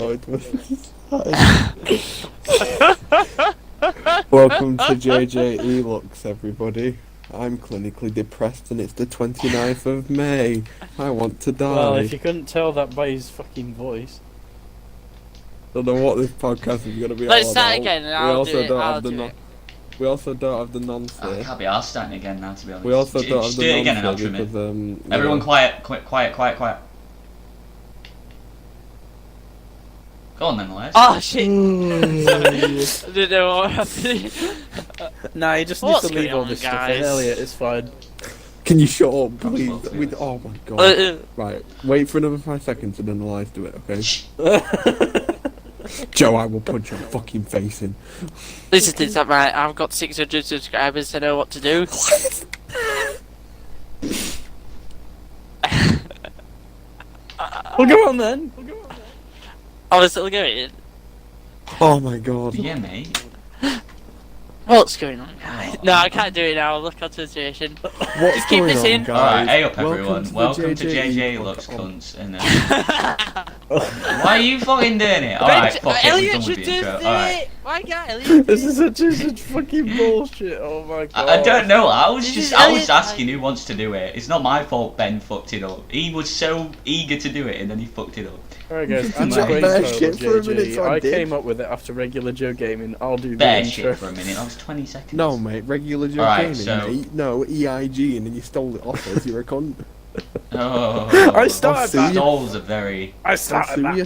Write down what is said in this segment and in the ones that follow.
annoyed with this. Welcome to JJE Looks, everybody. I'm clinically depressed and it's the 29th of May. I want to die. Well, if you couldn't tell that by his fucking voice. Don't know what this podcast is going to be Let's all start about. again and I'll do it. We also don't have the nonce. I can't be arsed starting again now, to be honest. We also don't have just the do it again and nonce I'll trim it. because, Everyone quiet. Go on then, Les. Oh shit! I didn't know what happened. Nah, you just need What's to leave going all on, this stuff in, guys? Elliot, it's fine. Can you shut up, please? Well, Oh my god. Right, wait for another 5 seconds and then the lies do it, okay? Joe, I will punch your fucking face in. Listen to this, right? I've got 600 subscribers. I know what to do. Well, go on then. I was still going. Oh my god. Yeah, mate. What's going on, guys? No, I can't do it now. Look at the situation. What's Just keep going this on, in. guys? Alright, hey up everyone. Welcome to JJE JJE Looks, cunts. And, why are you fucking doing it? Alright, fuck it, we're Elliot done should with do the intro. it. Alright. Why can't Elliot? This is such fucking bullshit. Oh my god. I don't know, I was This is just Elliot. asking who wants to do it. It's not my fault Ben fucked it up. He was so eager to do it and then he fucked it up. Alright guys, You I'm chat the bare brainchild shit of for a minute, JJ. so I I did. came up with it after regular Joe Gaming. I'll do the Bear intro. shit for a minute, that was 20 seconds. No, mate, regular Joe Alright, Gaming, so- mate. No, EIG, and then you stole it off us. You're a cunt. Oh, I started I'll see that. you. Dolls are very... I I'll started sue that. you.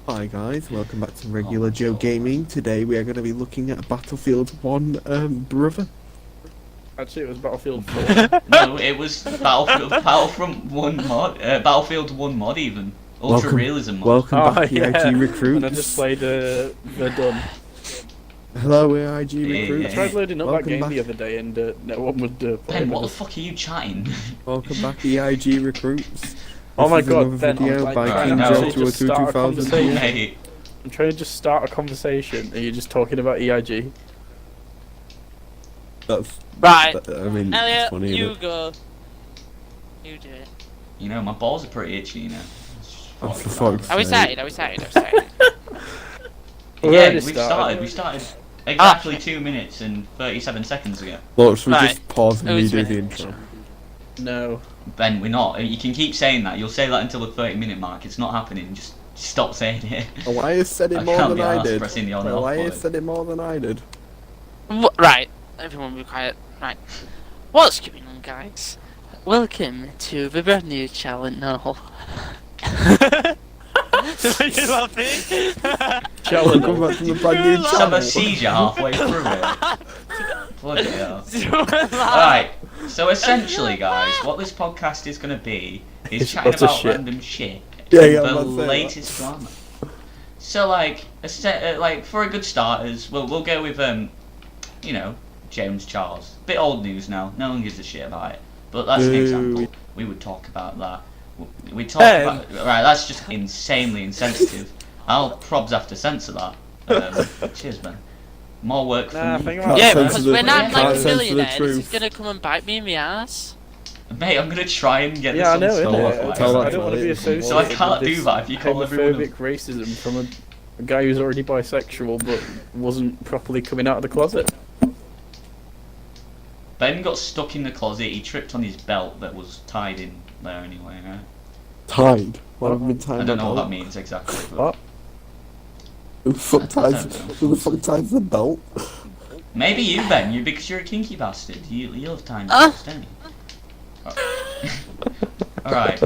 Hi guys, welcome back to regular Joe Gaming. Today we are going to be looking at Battlefield 1, brother. Actually, it was Battlefield 4. No, it was Battlefront 1 mod, Battlefield 1 mod even. Ultra Realism mod. Welcome back, yeah. EIG recruits. And I just played Verdun. Hello, EIG Yeah, recruits. I tried loading up that Welcome game back. the other day and no one would play Ben, it. what the fuck are you chatting? Welcome back, EIG recruits. Oh my This is god, another Ben, video I'm like by trying King to Joe actually just start a 2000. conversation. Mate, I'm trying to just start a conversation and you're just talking about EIG. That's, Right, I mean, it's Elliot, funny, you isn't it? go. You do it. you know, my balls are pretty itchy, you know. Oh, for fuck's Are we sake. started? Are we started? Are we started? Yeah, already we started Ah. exactly 2 minutes and 37 seconds ago. Look, should we Right. just pause and Oh, it's redo the finished. intro? No. Ben, we're not. You can keep saying that. You'll say that until the 30-minute mark. It's not happening. Just stop saying it. Elias said it I more can't than be I arsed did. pressing the on and off Elias button. said it more than I did. Right, everyone be quiet. Right. What's going on, guys? Welcome to the brand new channel. Are you laughing? Welcome back to the brand new Just have a channel. seizure halfway through it. Bloody hell. Alright. Alright, so essentially, guys, what this podcast is going to be is It's chatting utter about shit. random shit. Yeah, and yeah, the I'm about to say that. latest drama. So, like, for a good starters, we'll go with, you know, James Charles. Bit old news now. No one gives a shit about it. But that's an Boo. example. We would talk about that. We talk about... Right, that's just insanely insensitive. I'll probs have to censor that. Cheers, man. More work for Nah, me. think Can't about Yeah, it. censor because the- when I'm can't like a censor the millionaire, this is truth. gonna come and bite me in the ass. Mate, I'm gonna try and get Yeah, I this know, on innit? Spotify. Tell I that don't want to be to associated So I can't with do this that if you call everyone homophobic racism from a guy who's already bisexual but wasn't properly coming out of the closet. Ben got stuck in the closet, he tripped on his belt that was tied in there anyway, right? Tied. What have been tied I don't know what about? that means exactly. But What? Who the fuck I ties? don't know. Who the fuck ties the belt? maybe you, Ben, because you're a kinky bastard. You love tying Ah. belts, don't you? Alright,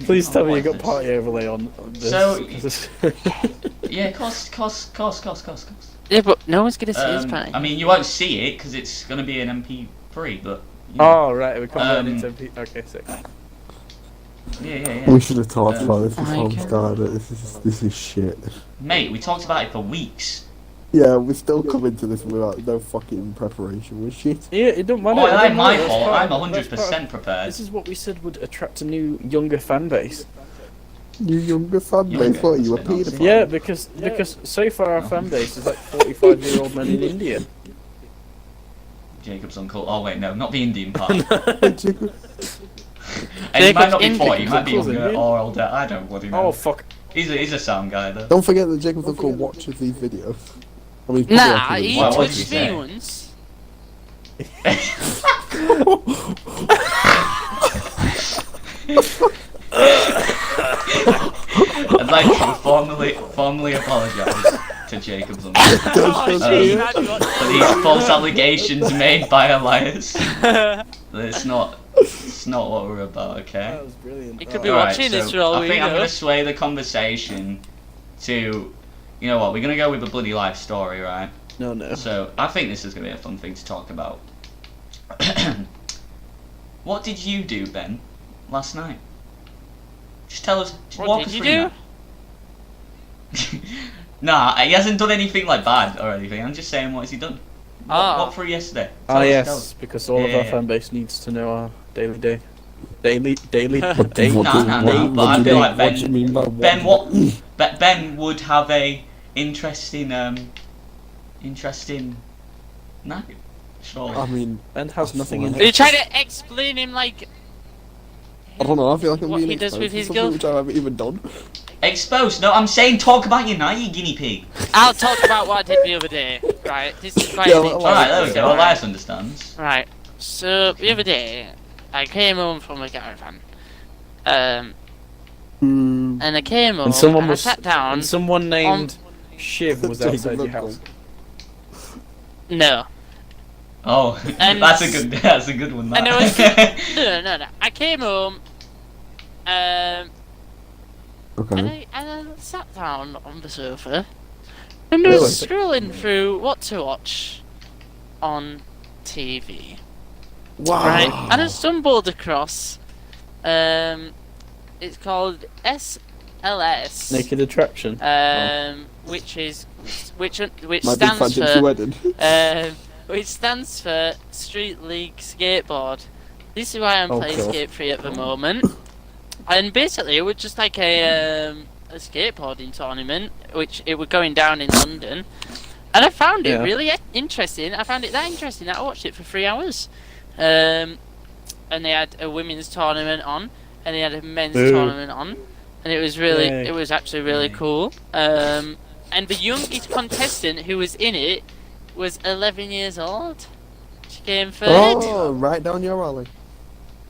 Please tell me you got Pointless. party overlay on this. So- 'cause this- yeah, cost. Yeah, but no one's gonna see his pie. I mean, you won't see it because it's gonna be an MP3, but you know. Oh, right, we can't Um, into Okay, sick. Yeah. We should have talked about this Oh my before we God. started. This is shit. Mate, we talked about it for weeks. Yeah, we're still coming to this without no fucking preparation. We're shit. Yeah, it don't matter. Oh, it it don't ain't my matter, that's fault. part- I'm that's part 100% of- prepared. This is what we said would attract a new, younger fan base. You younger fan Younger, base, what are you, a that's been paedophile? Yeah, because so far our fan base is like 45-year-old men in India. Jacob's uncle. Oh wait, no, not the Indian part. And he might not be Jacob's 40, he might be Jacob's younger Indian. or older. I don't bloody know. Oh fuck. He's a sound guy though. Don't forget that Jacob's uncle watches these videos. I mean, Nah, probably he What did touched he me say? once. I'd like to formally apologise to Jacob's uncle Oh, gee, for these false allegations made by Elias. It's not what we're about, okay? That was brilliant. He could be Alright, watching this so for all I we think I'm know. gonna sway the conversation to, you know what? We're gonna go with a bloody life story, right? No. So I think this is gonna be a fun thing to talk about. What did you do, Ben, last night? Just tell us. Just What walk did us you through that. Nah, he hasn't done anything like bad or anything. I'm just saying, what has he done? What for yesterday? Tell us, tell Yes, us. because all of Yeah, our yeah. fan base needs to know our daily day. Daily What day. do- Nah, but I what do feel you- like what do you mean by Ben, Ben would have a interesting night. Sure. I mean, Ben has nothing in Are you trying to explain him like I don't know. I feel like I'm what being he does with his exposed for something which I haven't even done. Exposed? No, I'm saying talk about your night, you guinea pig. I'll talk about what I did the other day. Right, this is quite Yeah, an well, interesting Alright, there we go. story. Elias understands. Right, so the other day I came home from a caravan. And I came home And someone and was I sat down. And someone named Shiv was outside your house. No. Oh, And- that's a good one. That. And I was no. I came home. And Okay. I sat down on the sofa and I was scrolling through what to watch on TV. Wow. Right, and I stumbled across. It's called SLS. Naked Attraction. Which My big stands fancy for wedding. which stands for Street League Skateboard. This is why I'm Oh, playing cool. Skate 3 at the moment. And basically, it was just like a skateboarding tournament, which it was going down in London. And I found it Yeah. really interesting. I found it that interesting that I watched it for 3 hours. And they had a women's tournament on, and they had a men's Ooh. tournament on, and it was really, Yay. it was actually really cool. And the youngest contestant who was in it was 11 years old. She came third. Oh, right down your alley.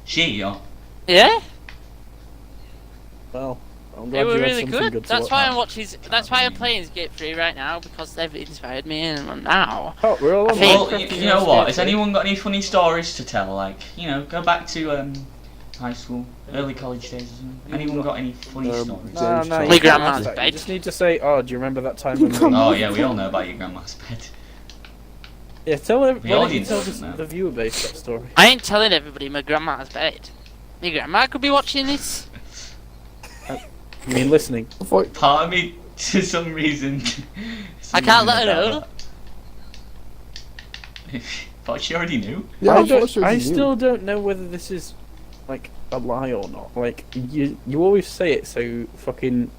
She, oh. Yeah, Well, I'm they glad were you had really something good. good to That's watch. why I'm watching. That's why I'm playing Skate 3 right now, because they've inspired me, and now. Oh, we're all I on think- Well, Minecraft you know what? Has Skate anyone got any funny stories to tell? Like, you know, go back to high school, early college days. Or something. Anyone got any funny stories? No, James no, Charles. you My can't grandma's ask that. You bed. just need to say, "Oh, do you remember that time when?" Oh yeah, we all know about your grandma's bed. Yeah, tell them. The Why don't you audience tell doesn't know. the viewer base that story? I ain't telling everybody my grandma's bed. My grandma could be watching this. I mean, listening. I thought, Part of me, to some reason, I can't let her know. Thought she already knew. yeah, I, I thought don't, she I was still don't know whether this is like a lie or not. Like you always say it so fucking.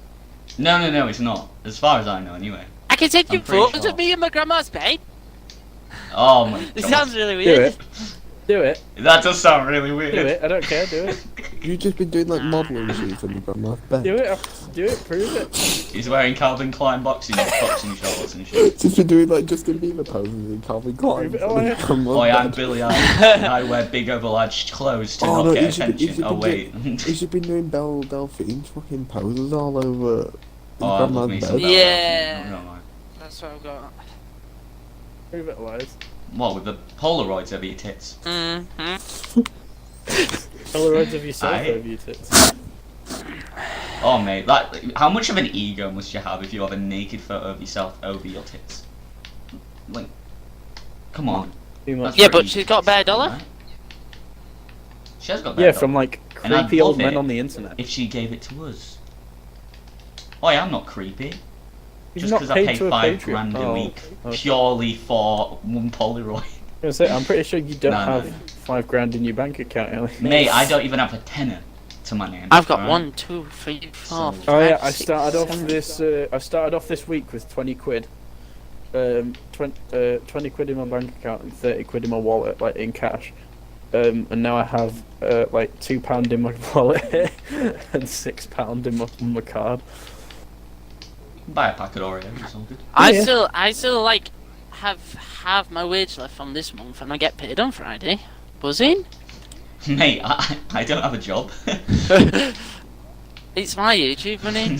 No, it's not. As far as I know, anyway. I can send you I'm pretty photos sure. of me and my grandma's bed. Oh my This god. sounds really Do weird. it. Do it. That does sound really weird. Do it. I don't care. Do it. You just been doing like modelling shoes on your grandma's bed. Do it. Do it. Prove it. He's wearing Calvin Klein boxing shorts and shit. Just been doing like Justin Bieber poses in Calvin Klein. Prove it, oh, yeah. Boy, I'm Billy Eilish, and I wear big overlarge clothes to Oh, not no, get you should be- you attention. should Oh be wait. He's just been doing Belle Delphine's fucking poses all over his Oh, I love me grandma's some bed. Belle Yeah. Delphine, not gonna lie. That's what I've got. Prove it, Elias. What, with the Polaroids over your tits? Mm-hmm. Polaroids of yourself Aye. over your tits. Oh mate, like, how much of an ego must you have if you have a naked photo of yourself over your tits? Like, come on. Too much. Yeah, Pretty but she's got bare dollar. right? She has got Yeah, that from though. like And I'd creepy old love men it on the internet. if she gave it to us. Oh yeah, I'm not creepy. You're Just not because I paid pay to a £5 Patreon. grand a Oh, week okay. purely for one Polaroid. I was gonna say, I'm pretty sure you don't No, no, have no. £5 in your bank account, Ellie. Mate, I don't even have a tenner to my name. I've got alright? 1, 2, 3, 4, So- 5, Oh yeah, I 6, started off 7. this. I started off this week with 20 quid. 20 quid in my bank account and 30 quid in my wallet, like in cash. and now I have like £2 in my wallet and £6 in my card. Buy a pack of Oreos, it's all good. I still like have my wage left from this month, and I get paid on Friday. Buzzing. Mate, I don't have a job. It's my YouTube money.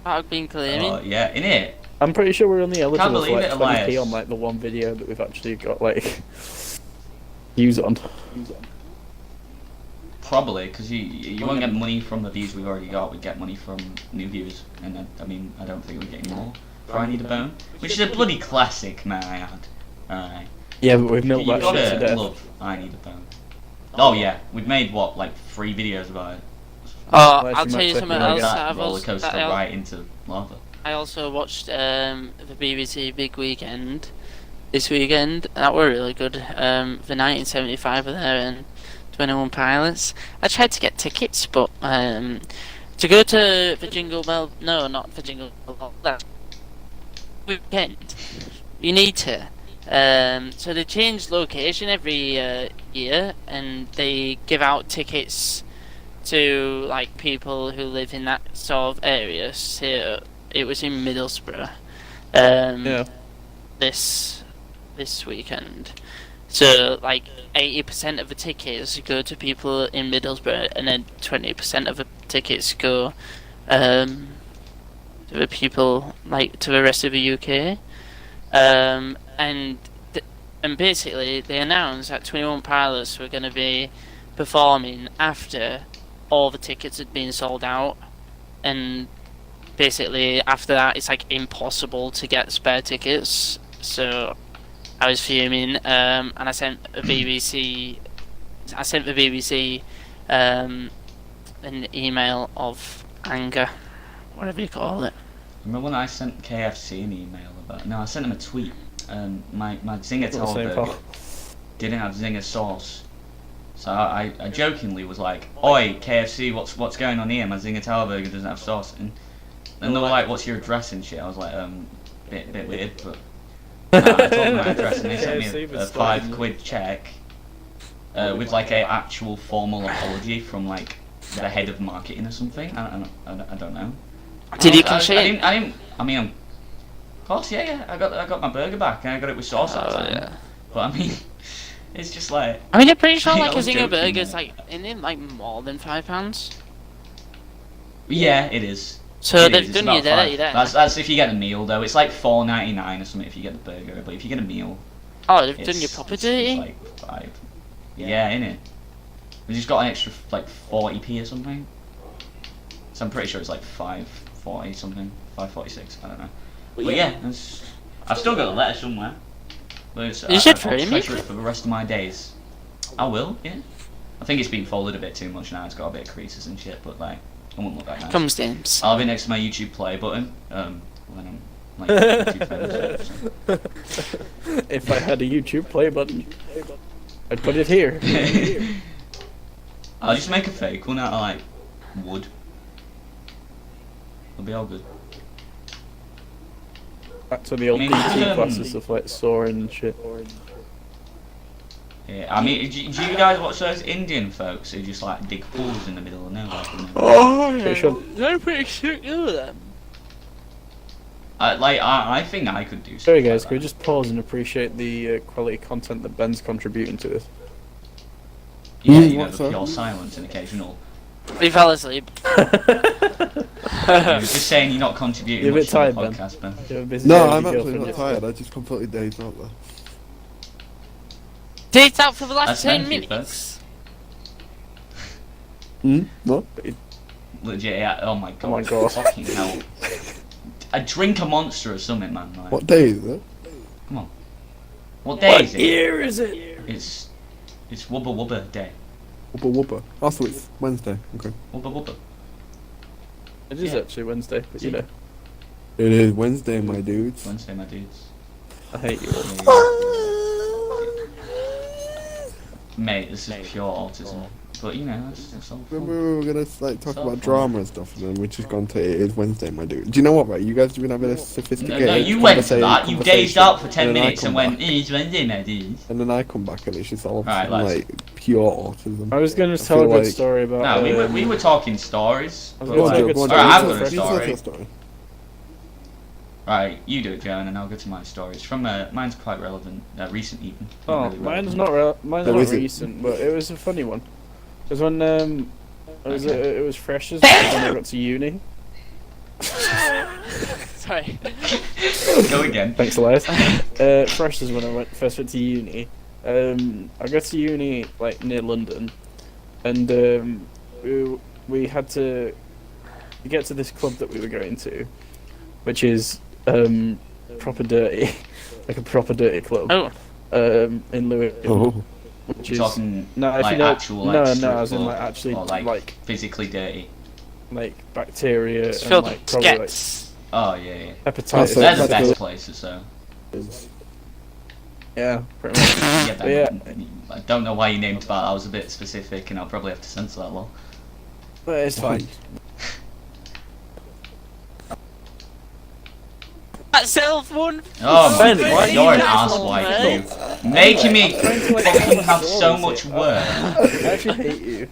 I've been claiming. Oh, yeah, innit? I'm pretty sure we're only eligible for believe like it, 20p Elias. on like the one video that we've actually got like views on. Probably, because you won't get money from the views we've already got, we get money from new viewers, and I mean, I don't think we get any more for I Need a Bone, which is a bloody classic, may I add. Alright. Yeah, but we've milked You that shit to gotta death. love I Need a Bone. Oh yeah, we've made what, like 3 videos about it. Oh, Nice, I'll you tell might you take something me on else. That roller coaster right into lava. I also watched the BBC Big Weekend this weekend. That were really good. The 1975 were there and 21 Pilots. I tried to get tickets, but to go to the Jingle Bell, no, not the Jingle Bell, that weekend, you need to. So they change location every year, and they give out tickets to like people who live in that sort of area. So it was in Middlesbrough. Yeah. This weekend. So like 80% of the tickets go to people in Middlesbrough, and then 20% of the tickets go to the people like to the rest of the UK. And basically they announced that 21 Pilots were going to be performing after all the tickets had been sold out, and basically after that it's like impossible to get spare tickets. So I was fuming, and I sent the BBC an email of anger, whatever you call it. Remember when I sent KFC an email about? No, I sent them a tweet. My Zinger What was the same burger file? didn't have Zinger sauce, so I jokingly was like, "Oi, KFC, what's going on here? My Zinger Tower burger doesn't have sauce." And they were like, "What's your address and shit?" I was like, bit weird, but I told them my address, and they sent me KFC a was £5 check with like a actual formal apology from like the head of marketing or something. I don't know. Did you I cash it? I mean, of course, yeah. I got my burger back, and I got it with sauce that time. Yeah. But I mean, it's just like, I mean, I'm pretty sure I like a was Zinger joking, burger's mate. like isn't it like more than £5? yeah, it is. So It they've is, it's done you about dirty there. That's if you get a meal though. It's like $4.99 or something if you get the burger, but if you get a meal, Oh, they've done it's, you proper it's dirty. like 5. Yeah, innit? We just got an extra like 40p or something. So I'm pretty sure it's like 5.40 something, 5.46. I don't know. But yeah, I've still got a letter somewhere. But You should I'll frame it. treasure it for the rest of my days. I will, yeah. I think it's been folded a bit too much now. It's got a bit of creases and shit, but like, it wouldn't look that nice. Come stamps. I'll have it next to my YouTube play button. When I'm like YouTube famous. So. If I had a YouTube play button, I'd put it here. I'll just make a fake one out of like wood. It'll be all good. Back to the old I mean, PT classes of like soaring and shit. Yeah, I mean, do you guys watch those Indian folks who just like dig holes in the middle of nowhere? Oh, Pretty sure- they're pretty sick, look at them. I think I could do. Sorry something guys, like can we that. just pause and appreciate the quality content that Ben's contributing to this? Yeah, you know, what's the that? pure silence and occasional. We fell asleep. I was just saying you're not contributing You're a much bit to the tired, Ben. podcast, Ben. You have a busy No, day with I'm your actually girlfriend not yesterday. tired. I just completely dazed out there. Dates out for the last That's 10 thank you, minutes. What? Legit, yeah. Oh my god. Oh my God. Fucking hell. I drink a monster or something, man. Like, What day is it? What day is it? year is it? It's Wubba Wubba Day. Whooper whooper. Also, it's Wednesday. Okay. Wubba Wubba. It is Yeah. actually Wednesday, but you know, It is Wednesday, my dudes. Wednesday, my dudes. I hate you all. Mate, this is pure autism. But you know, that's all fun. Remember we were gonna like talk So about fun. drama and stuff, and then we just gone to it is Wednesday, my dude. Do you know what? Right, you guys have been having a sophisticated. No, you went to that. You dazed out for 10 and then I minutes and come went, back, it's Wednesday, my dude. and then I come back and it's just all of a Right, sudden, lads. like pure autism. I was going I to tell a feel good like- story about. No, we were talking stories. I was but gonna like- say a good Go on, story. Alright, I've you got a tell story. your story. Right, you do it, Joe, and then I'll go to my story. It's from mine's quite relevant, recent even. Not Oh, really mine's relevant. mine's Oh, not is it? recent, but it was a funny one. Because when it was freshers when I got to uni. Sorry. Go again. Thanks, Elias. Freshers when I first went to uni. I got to uni like near London, and we had to get to this club that we were going to, which is proper dirty, like a proper dirty club. Oh. In Lewisham. Oh, Which You're is talking no, if like you know, actual like no, strip as in club, like actually or like physically dirty. bacteria It's and filled like with probably like skets. Oh yeah. hepatitis. So They're the that's best good. places, so. Yeah, pretty much. Yeah, But yeah. I don't know why you named that. I was a bit specific, and I'll probably have to censor that one. But it's fine. That self one. Oh my Ben, god, why you're an you asswipe, you. Making me trying to, like, fucking tell have so stories much here. work. I actually hate you.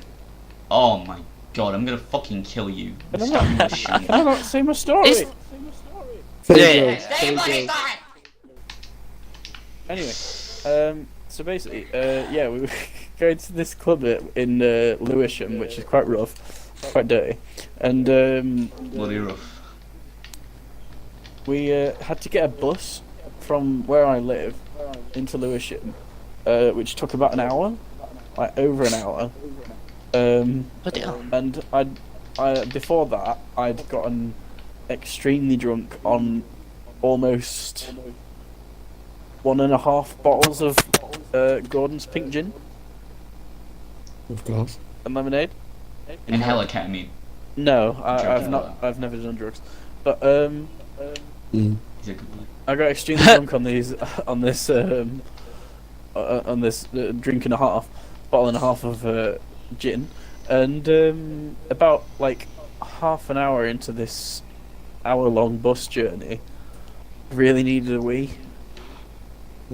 Oh my god, I'm gonna fucking kill you. Can I Stop not, this shit. can I not say my story? It's- there you Yeah. go. There you go. Anyway, so basically, yeah, we were going to this club in Lewisham, which is quite rough, quite dirty, and Bloody rough. we had to get a bus from where I live into Lewisham, which took about an hour, like over an hour. Bloody hell. And I before that I'd gotten extremely drunk on almost 1.5 bottles of Gordon's pink gin Of course. and lemonade. And hella ketamine. No, I've Joking. not. I've never done drugs, but Mm. He's a good boy. I got extremely drunk on these on this drink and a half, bottle and a half of gin, and about like half an hour into this hour-long bus journey, really needed a wee.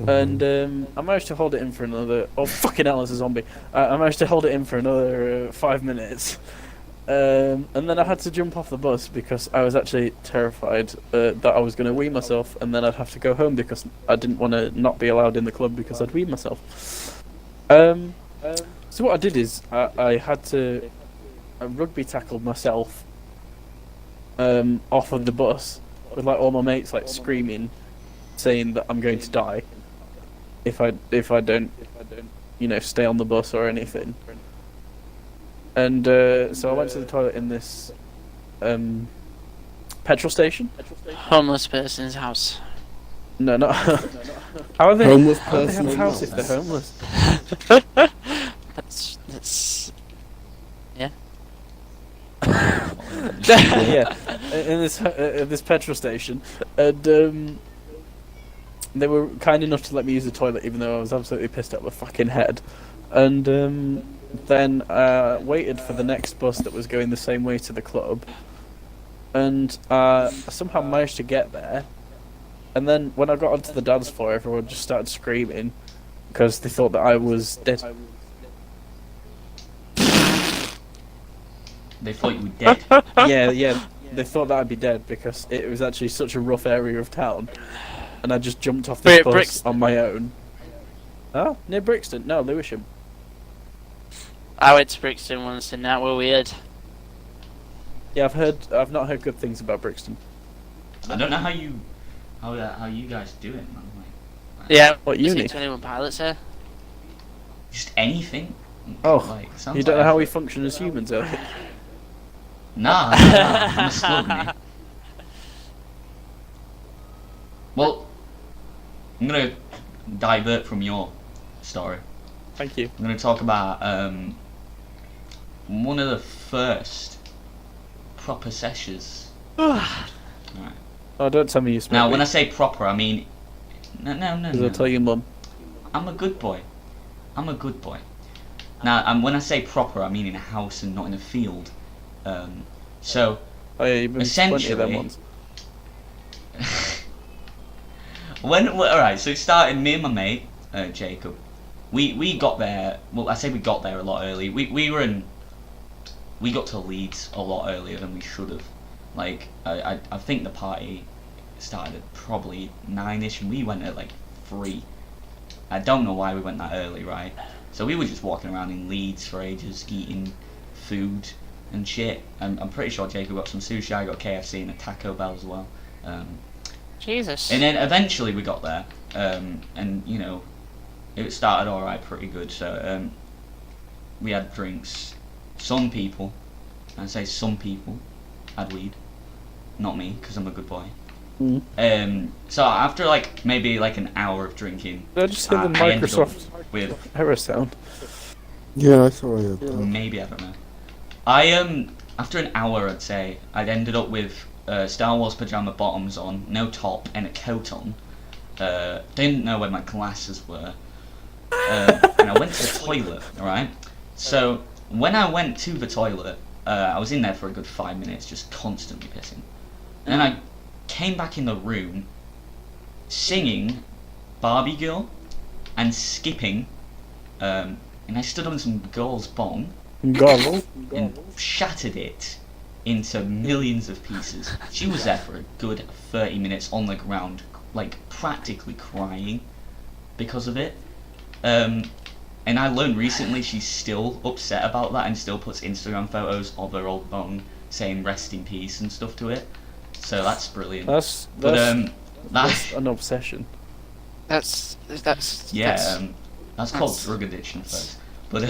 And I managed to hold it in for another. Oh fucking hell! It's a zombie. I managed to hold it in for another 5 minutes, and then I had to jump off the bus because I was actually terrified that I was going to wee myself, and then I'd have to go home because I didn't want to not be allowed in the club because I'd weed myself. So what I did is I had to rugby tackled myself off of the bus with like all my mates like screaming, saying that I'm going to die if I don't stay on the bus or anything. And so I went to the toilet in this petrol station. Homeless person's house. No, not how are they? Homeless How do they have person a in house if house. they're homeless? That's yeah. Yeah, in this petrol station, and they were kind enough to let me use the toilet, even though I was absolutely pissed out of my fucking head. And then waited for the next bus that was going the same way to the club, and somehow managed to get there. And then when I got onto the dance floor, everyone just started screaming because they thought that I was dead. They thought you were dead. Yeah, they thought that I'd be dead because it was actually such a rough area of town, and I just jumped off this Wait, bus Brixton? on my own. Oh, near Brixton? No, Lewisham. I went to Brixton once and that were weird. Yeah, I've not heard good things about Brixton. I don't know how you guys do it, man. Like, Yeah. What, you uni? see 21 Pilots here? just anything. Oh, Like, sounds You don't like know how we effort. function as humans, Elliot? Nah, I'm a slug, mate. Well, I'm gonna divert from your story. Thank you. I'm gonna talk about one of the first proper sessions. Right. Oh, don't tell me you smoke. Now, when I say proper, I mean no. Because I'll tell your mum. I'm a good boy. I'm a good boy. Now, when I say proper, I mean in a house and not in a field. So Oh yeah, you've been plenty of them essentially, ones. alright, so it started, me and my mate, Jacob, we got there, well, I say we got there a lot early, we got to Leeds a lot earlier than we should have. Like, I think the party started at probably 9ish and we went at like 3. I don't know why we went that early, right? So we were just walking around in Leeds for ages, eating food and shit. I'm pretty sure Jacob got some sushi, I got KFC and a Taco Bell as well. Jesus. And then eventually we got there, and you know, it started alright, pretty good. So we had drinks. Some people, and I say some people, had weed. Not me, because I'm a good boy. So after like maybe like an hour of drinking, Did I just hear the I ended up Microsoft with error sound? Yeah, I saw it. maybe, I don't know. I after an hour, I'd say I'd ended up with Star Wars pajama bottoms on, no top, and a coat on. Didn't know where my glasses were, and I went to the toilet. All right. So when I went to the toilet, I was in there for a good 5 minutes, just constantly pissing. And then I came back in the room, singing Barbie Girl and skipping, and I stood on some girl's bong Gobble. and shattered it into millions of pieces. She was there for a good 30 minutes on the ground, like practically crying because of it. And I learned recently she's still upset about that and still puts Instagram photos of her old bong saying rest in peace and stuff to it. So that's brilliant. That's an obsession. That's Yeah, that's called drug addiction, folks. But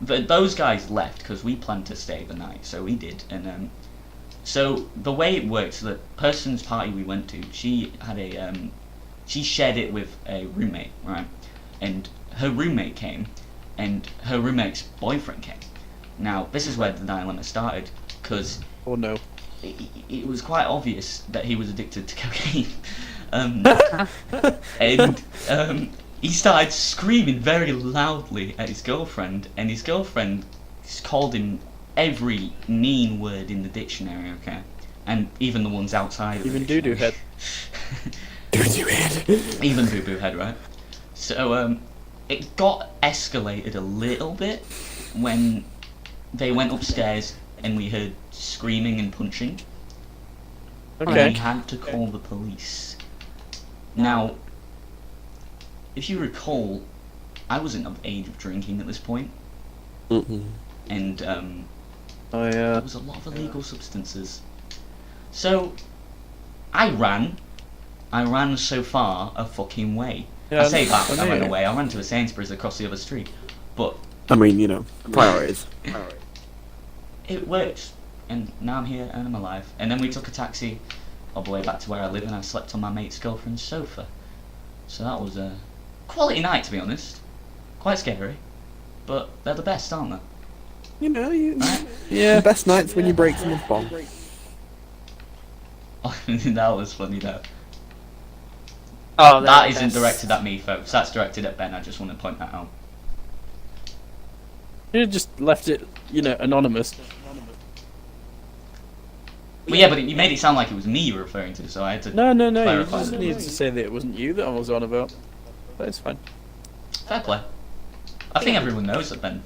but those guys left because we planned to stay the night, so we did. And so the way it works, the person's party we went to, she had she shared it with a roommate, right? And her roommate came, and her roommate's boyfriend came. Now this is where the dilemma started, because Oh no. it was quite obvious that he was addicted to cocaine. And he started screaming very loudly at his girlfriend, and his girlfriend called him every mean word in the dictionary, okay? And even the ones outside of the Even dictionary. doo-doo head. Doo-doo head. Even boo-boo head, right? So, it got escalated a little bit when they went upstairs and we heard screaming and punching. And we Okay. had to call the police. Now, if you recall, I wasn't of age of drinking at this point, and Oh there yeah. was a lot of illegal substances. So, I ran so far a fucking way. Yeah, I say that, I I ran know. away, I ran to a Sainsbury's across the other street. But I mean, you know, priorities. it worked, and now I'm here and I'm alive. And then we took a taxi all the way back to where I live, and I slept on my mate's girlfriend's sofa. So that was a quality night, to be honest. Quite scary, but they're the best, aren't they? You know, Right? Yeah. the best nights when you break someone's bong. That was funny though. Oh, That isn't directed at me, folks. That's directed at Ben. I just want to point that out. You just left it, anonymous. But yeah, but you made it sound like it was me you were referring to, so I had to. No. You Clarify just that. needed to say that it wasn't you that I was on about. But it's fine. Fair play. I think everyone knows that Ben.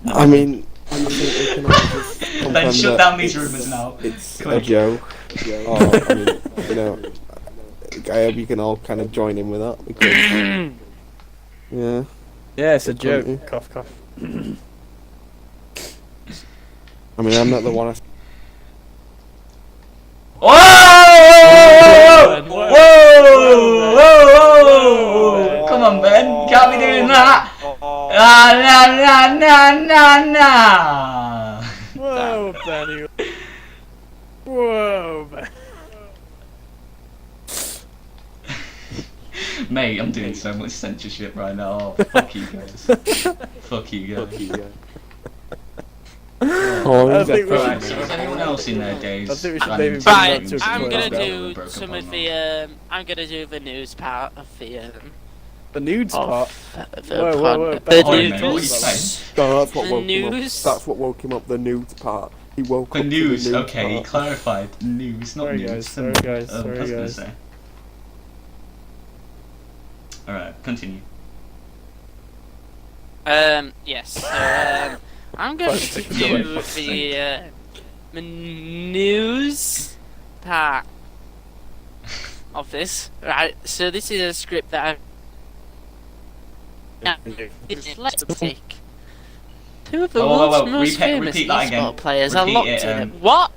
I mean, I think we can all just Ben, confirm shut that down these it's- rumours now. It's Come a on. joke. Oh, I mean, you know, I hope you can all kind of join in with that because, yeah. Yeah, it's a Couldn't you? joke. Cough, cough. I mean, I'm not the one. Whoa! Whoa! Whoa! Whoa! Come on, Ben. You can't be doing that. Ah, nah. Whoa, Benny. Whoa, Benny. Mate, I'm doing so much censorship right now. Oh, fuck you guys. Fuck you guys. Oh, I think we Right, should- so is anyone else in their days? I think we should running maybe to Right, to I'm explain gonna about do broken some bone of roll? the I'm gonna do the news part of The nudes part. the Whoa, pod- whoa, the Oi, nudes. mate, what are you saying? No, that's what The woke him up. news. That's what woke him up. The nudes part. He woke The up. news, To the nudes okay, he part. clarified. News, not Sorry, news. guys, sorry, guys, I was sorry, gonna guys. say. Alright, continue. Yes. So, I'm going to do the news part of this. Right. So this is a script that it's dyslexic. Two of the Whoa, whoa, world's whoa, most famous repeat that again. esport players are Repeat locked it, in. What?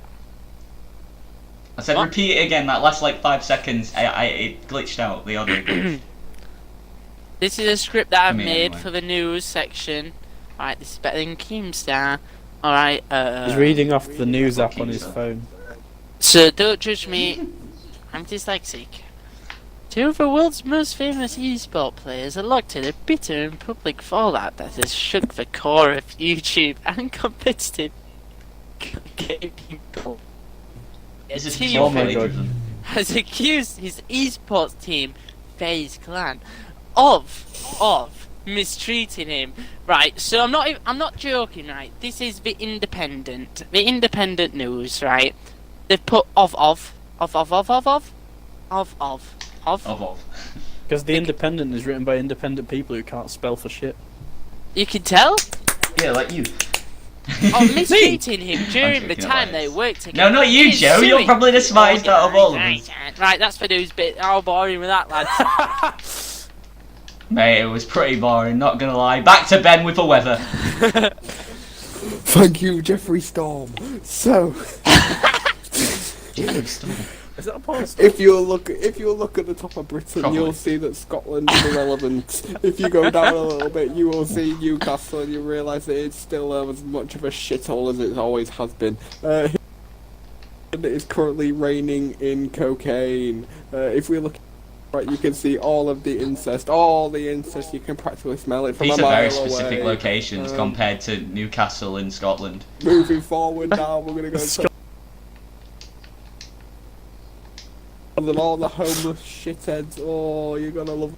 I said What? repeat it again, that last like 5 seconds, it glitched out, the audio glitched. This is a script that I've I mean, made anyway. for the news section. Alright, this is better than Keemstar. Alright, He's reading off the news fuck app on his Keemstar. phone. So don't judge me. I'm dyslexic. Two of the world's most famous esport players are locked in a bitter and public fallout that has shook the core of YouTube and competitive gaming culture. This is Team pure Oh my God. plagiarism. has accused his esports team, FaZe Clan, of mistreating him. Right, so I'm not joking, right? This is the Independent news, right? They've put of. Because The Independent is written by independent people who can't spell for shit. You can tell? Yeah, like you. Of mistreating him during the joking, time Elias. they worked together. No, not you, He's Joe. You're suing- probably the smartest out of all of us. Right, that's the news bit. How boring with that, lads. Mate, it was pretty boring, not gonna lie. Back to Ben with the weather. Thank you, Jeffrey Storm. So, Is that a post? if you look at the top of Britain, Probably. you'll see that Scotland is irrelevant. If you go down a little bit, you will see Newcastle, and you realise that it's still as much of a shithole as it always has been. It is currently raining in cocaine. If we look right, you can see all the incest. You can practically smell it from These a are mile very specific away. locations compared to Newcastle in Scotland. Moving forward now, we're gonna go to and all the homeless shitheads. Oh, you're gonna love.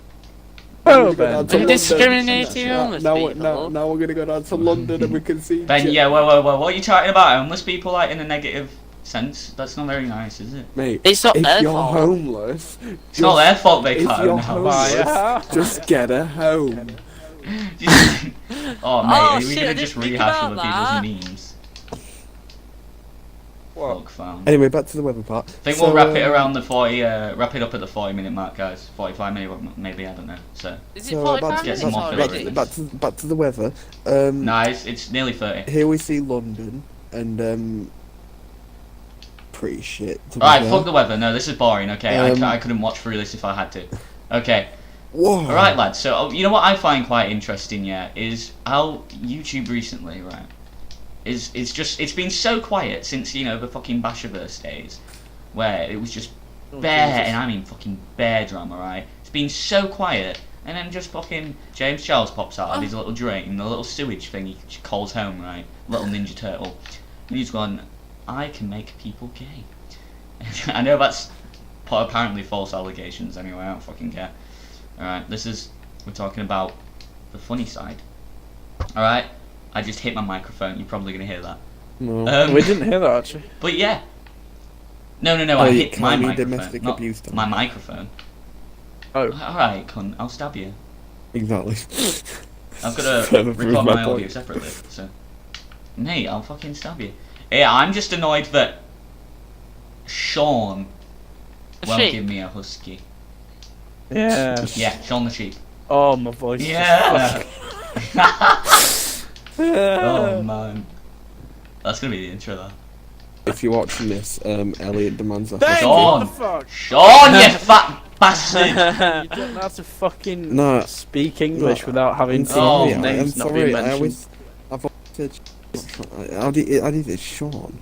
Oh, We're gonna go Ben. down to London. Discriminating homeless now, people. now we're gonna go down to London and we can see. Ben, yeah, whoa, what are you talking about? Homeless people, like, in a negative sense? That's not very nice, is it? Mate, It's not if their you're fault. homeless, It's not their fault they if can't you're own a house. homeless, just get a home. Oh, mate, Oh, are we shit, I gonna didn't just think rehash about other that. people's memes? What? Fuck, fam. Anyway, back to the weather part. I think we'll wrap it around the 40, wrap it up at the 40-minute mark, guys. 45 maybe, I don't know. So, Is it So 45 back to, Get minutes some more already? fillers. back to the weather. nice, it's nearly 30. Here we see London, and pretty shit. to be Alright, fair. fuck the weather. No, this is boring, okay? Um, I couldn't watch through this if I had to. Okay. Whoa. Alright, lads, so you know what I find quite interesting, yeah, is how YouTube recently, right, it's been so quiet since, you know, the fucking Basherverse days, where it was just bare, and I mean fucking bare drama, right? It's been so quiet, and then just fucking James Charles pops out of his little drain, the little sewage thing he calls home, right? Little Ninja Turtle. And he's gone, I can make people gay. I know that's apparently false allegations anyway, I don't fucking care. Alright, we're talking about the funny side. Alright, I just hit my microphone, you're probably going to hear that. No. We didn't hear that actually. But yeah. No, Oh, I you hit my can't be microphone, domestic not abuse time. my microphone. Oh. Alright, cunt, I'll stab you. Exactly. I've got to Further prove record my my audio point. separately, so... Mate, I'll fucking stab you. Yeah, I'm just annoyed that Sean won't sheep? give me a husky. Yeah. Yeah, Sean the sheep. Oh, my voice. Yeah! Oh Oh, man. That's gonna be the intro though. If you're watching this, Elliot demands a Thank Sean. you, what the fuck? Sean, you fat bastard! You don't know how to fucking No. speak English without having I'm sorry, people's I'm names not being sorry. mentioned. I've always said. How did it Sean?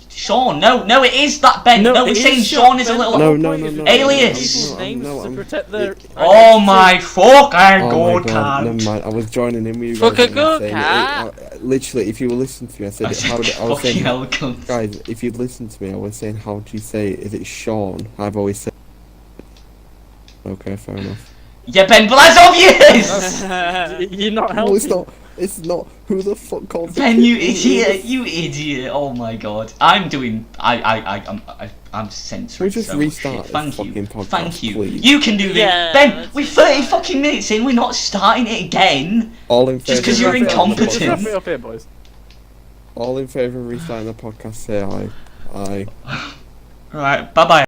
Sean, no, it is that Ben. No, No, it we're is saying Sean, Sean is a Ben. little. No, the no, point no, is no. people's Alias. I'm- names no, to I'm- protect their. Oh my fucking Oh my god, god, never can't. mind. I was joining in with you Fuck guys. a and I was go, saying cat. literally, if you were listening to me, I said, how did, I was Fucking saying, hell, cunt. guys, if you'd listened to me, I was saying, how do you say, is it Sean? I've always said, Okay, fair enough. Yeah, Ben, but that's obvious! You're not No, helping. it's not. It's not. Who the fuck calls the Ben, you kid- idiot! You idiot! Oh my god. I'm censoring Can we just so much restart shit. this Thank you. fucking podcast, Thank you. please? You can do this. Yeah, Ben, we're 30 fine. fucking minutes in, we're not starting it again. All in Just favour. 'cause you're of restarting the incompetent. Wrap podcast- it up here, boys. All in favour of restarting the podcast, say aye. Aye. Alright, bye bye.